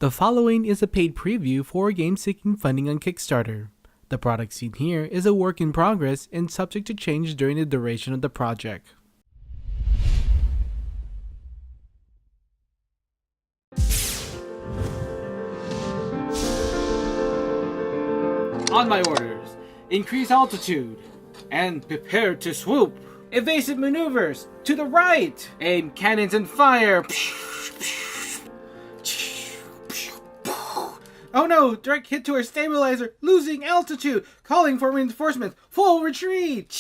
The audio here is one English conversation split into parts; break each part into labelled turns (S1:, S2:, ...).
S1: The following is a paid preview for a game seeking funding on Kickstarter. The product seen here is a work in progress and subject to change during the duration of the project. On my orders, increase altitude and prepare to swoop. Evasive maneuvers to the right. Aim cannons and fire. Oh no! Direct hit to our stabilizer! Losing altitude! Calling for reinforcements! Full retreat!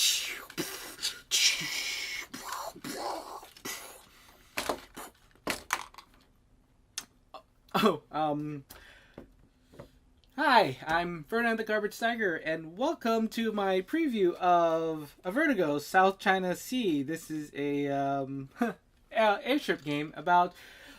S1: Hi, I'm Ferdinand the Garbage Tiger, and welcome to my preview of Avertigos, South China Sea. This is a airship game about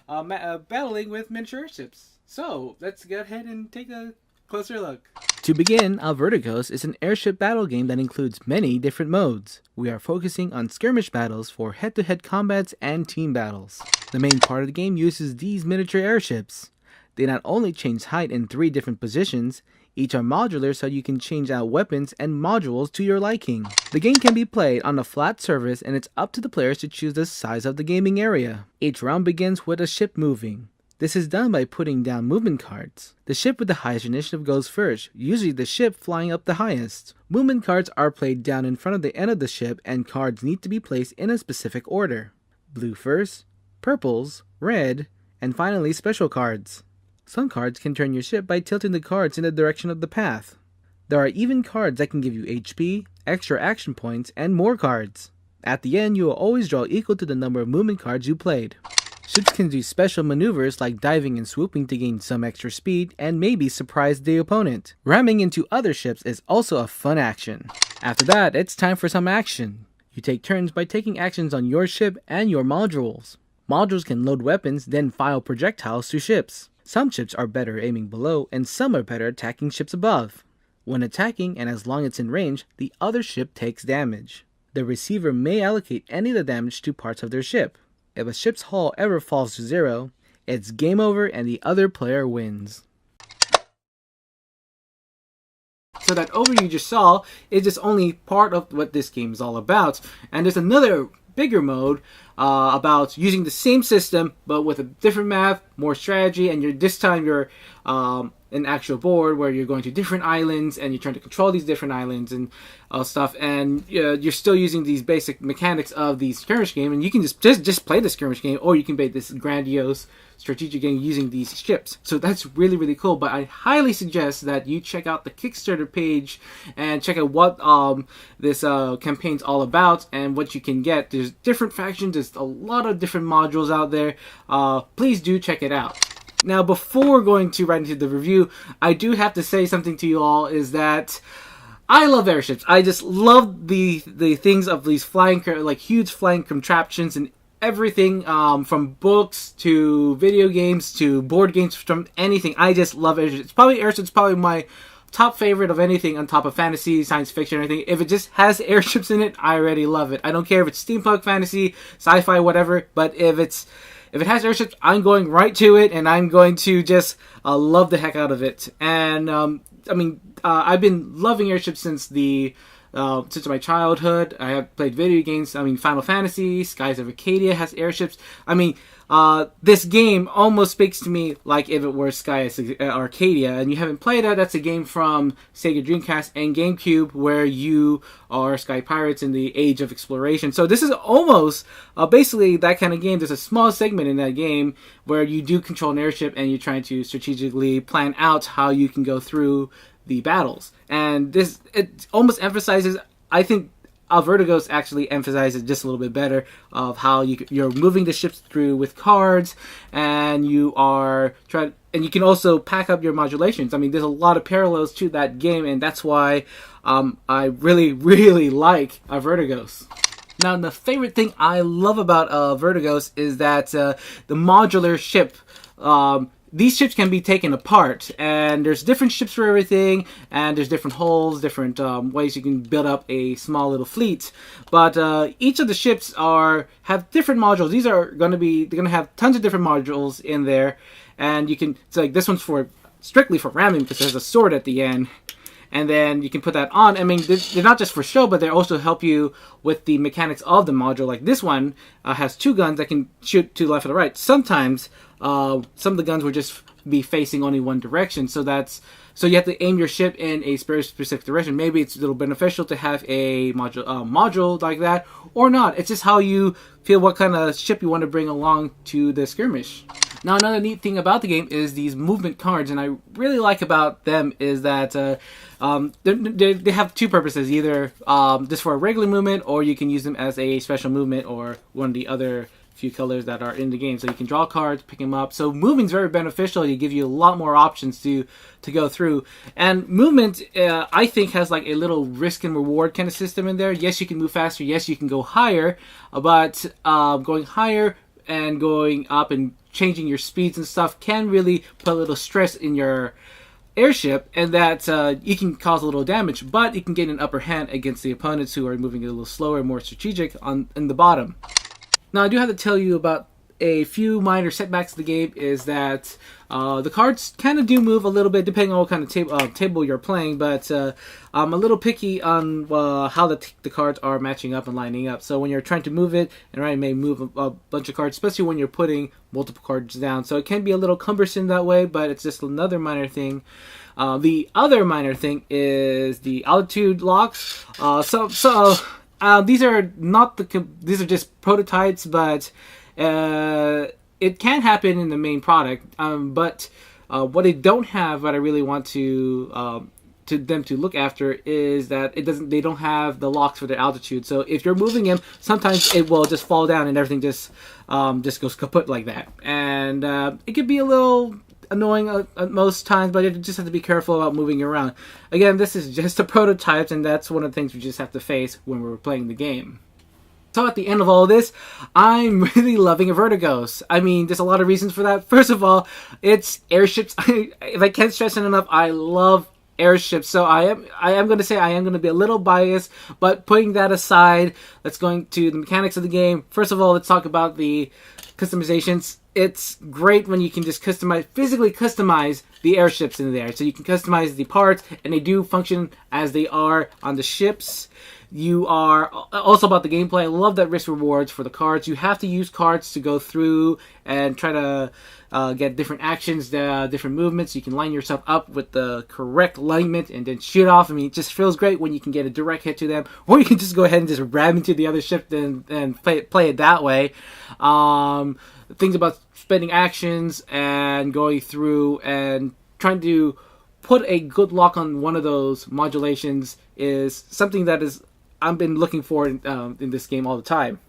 S1: battling with miniature airships. So, let's go ahead and take a closer look. To begin, Avertigos is an airship battle game that includes many different modes. We are focusing on skirmish battles for head-to-head combats and team battles. The main part of the game uses these miniature airships. They not only change height in 3 different positions, each are modular so you can change out weapons and modules to your liking. The game can be played on a flat surface and it's up to the players to choose the size of the gaming area. Each round begins with a ship moving. This is done by putting down movement cards. The ship with the highest initiative goes first, usually the ship flying up the highest. Movement cards are played down in front of the end of the ship and cards need to be placed in a specific order. Blue first, purples, red, and finally special cards. Some cards can turn your ship by tilting the cards in the direction of the path. There are even cards that can give you HP, extra action points, and more cards. At the end, you will always draw equal to the number of movement cards you played. Ships can do special maneuvers like diving and swooping to gain some extra speed and maybe surprise the opponent. Ramming into other ships is also a fun action. After that, it's time for some action. You take turns by taking actions on your ship and your modules. Modules can load weapons, then fire projectiles to ships. Some ships are better aiming below and some are better attacking ships above. When attacking, and as long as it's in range, the other ship takes damage. The receiver may allocate any of the damage to parts of their ship. If a ship's hull ever falls to 0, it's game over and the other player wins. So that overview you just saw is just only part of what this game is all about. And there's another bigger mode about using the same system but with a different map, more strategy, and this time you're an actual board where you're going to different islands and you're trying to control these different islands and stuff, and you're still using these basic mechanics of the skirmish game, and you can just play the skirmish game, or you can play this grandiose strategic game using these ships. So that's really, really cool, but I highly suggest that you check out the Kickstarter page and check out what this campaign's all about and what you can get. There's different factions, there's a lot of different modules out there. Please do check it out. Now, before going to right into the review, I do have to say something to you all, is that I love airships. I just love the things of these flying, like huge flying contraptions and everything, from books to video games to board games, from anything. I just love airships. Airships probably my top favorite of anything on top of fantasy, science fiction, or anything. If it just has airships in it, I already love it. I don't care if it's steampunk, fantasy, sci-fi, whatever, but if it has airships, I'm going right to it, and I'm going to just love the heck out of it. And I've been loving airships since my childhood. I have played video games. Final Fantasy, Skies of Arcadia has airships. This game almost speaks to me like if it were Skies of Arcadia. And you haven't played that, that's a game from Sega Dreamcast and GameCube where you are sky pirates in the age of exploration. So this is almost basically that kind of game. There's a small segment in that game where you do control an airship and you're trying to strategically plan out how you can go through the battles. And it almost emphasizes, I think Avertigos actually emphasizes just a little bit better of how you're moving the ships through with cards, and you can also pack up your modulations. There's a lot of parallels to that game, and that's why I really, really like Avertigos. Now, the favorite thing I love about Avertigos is that the modular ship these ships can be taken apart, and there's different ships for everything, and there's different hulls, different ways you can build up a small little fleet. But each of the ships have different modules. These are going to have tons of different modules in there, and you can. It's like this one's strictly for ramming because there's a sword at the end. And then you can put that on. I mean, they're not just for show, but they also help you with the mechanics of the module. Like this one has 2 guns that can shoot to the left or the right. Sometimes some of the guns will just be facing only one direction. So you have to aim your ship in a very specific direction. Maybe it's a little beneficial to have a module like that, or not. It's just how you feel, what kind of ship you want to bring along to the skirmish. Now, another neat thing about the game is these movement cards, and I really like about them is that they have 2 purposes, either just for a regular movement, or you can use them as a special movement, or one of the other few colors that are in the game. So you can draw cards, pick them up. So moving's very beneficial. It gives you a lot more options to go through. And movement, I think, has like a little risk and reward kind of system in there. Yes, you can move faster. Yes, you can go higher, but going higher and going up and changing your speeds and stuff can really put a little stress in your airship, and that you can cause a little damage, but you can get an upper hand against the opponents who are moving a little slower, more strategic in the bottom. Now, I do have to tell you about a few minor setbacks of the game. Is that the cards kind of do move a little bit depending on what kind of table you're playing, but I'm a little picky on how the cards are matching up and lining up. So when you're trying to move it, and it may move a bunch of cards, especially when you're putting multiple cards down. So it can be a little cumbersome that way, but it's just another minor thing. The other minor thing is the altitude locks. These are these are just prototypes, but it can happen in the main product. But what they don't have, what I really want to them to look after, is that they don't have the locks for the altitude. So if you're moving them, sometimes it will just fall down and everything just goes kaput like that. And it could be a little annoying at most times, but you just have to be careful about moving around. Again, this is just a prototype, and that's one of the things we just have to face when we're playing the game. So at the end of all this, I'm really loving Avertigos. I mean, there's a lot of reasons for that. First of all, it's airships. If I can't stress it enough, I love airships. So I am going to say I am going to be a little biased, but putting that aside, let's go into the mechanics of the game. First of all, let's talk about the customizations. It's great when you can just physically customize the airships in there. So you can customize the parts, and they do function as they are on the ships. You are also about the gameplay. I love that risk rewards for the cards. You have to use cards to go through and try to get different actions, different movements. You can line yourself up with the correct alignment and then shoot off. I mean, it just feels great when you can get a direct hit to them, or you can just go ahead and just ram into the other ship and play it that way. Things about spending actions and going through and trying to put a good lock on one of those modulations is something that I've been looking for in this game all the time.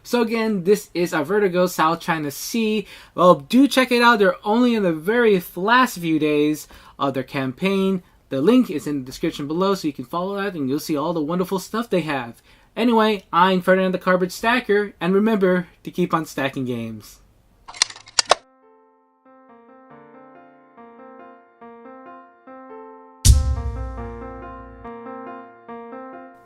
S1: So again, this is Avertigo, South China Sea. Well, do check it out. They're only in the very last few days of their campaign. The link is in the description below, so you can follow that and you'll see all the wonderful stuff they have. Anyway, I'm Ferdinand the Cardboard Stacker, and remember to keep on stacking games.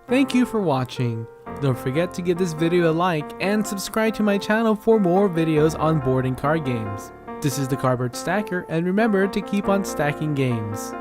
S2: Thank you for watching. Don't forget to give this video a like and subscribe to my channel for more videos on board and card games. This is the Cardboard Stacker, and remember to keep on stacking games.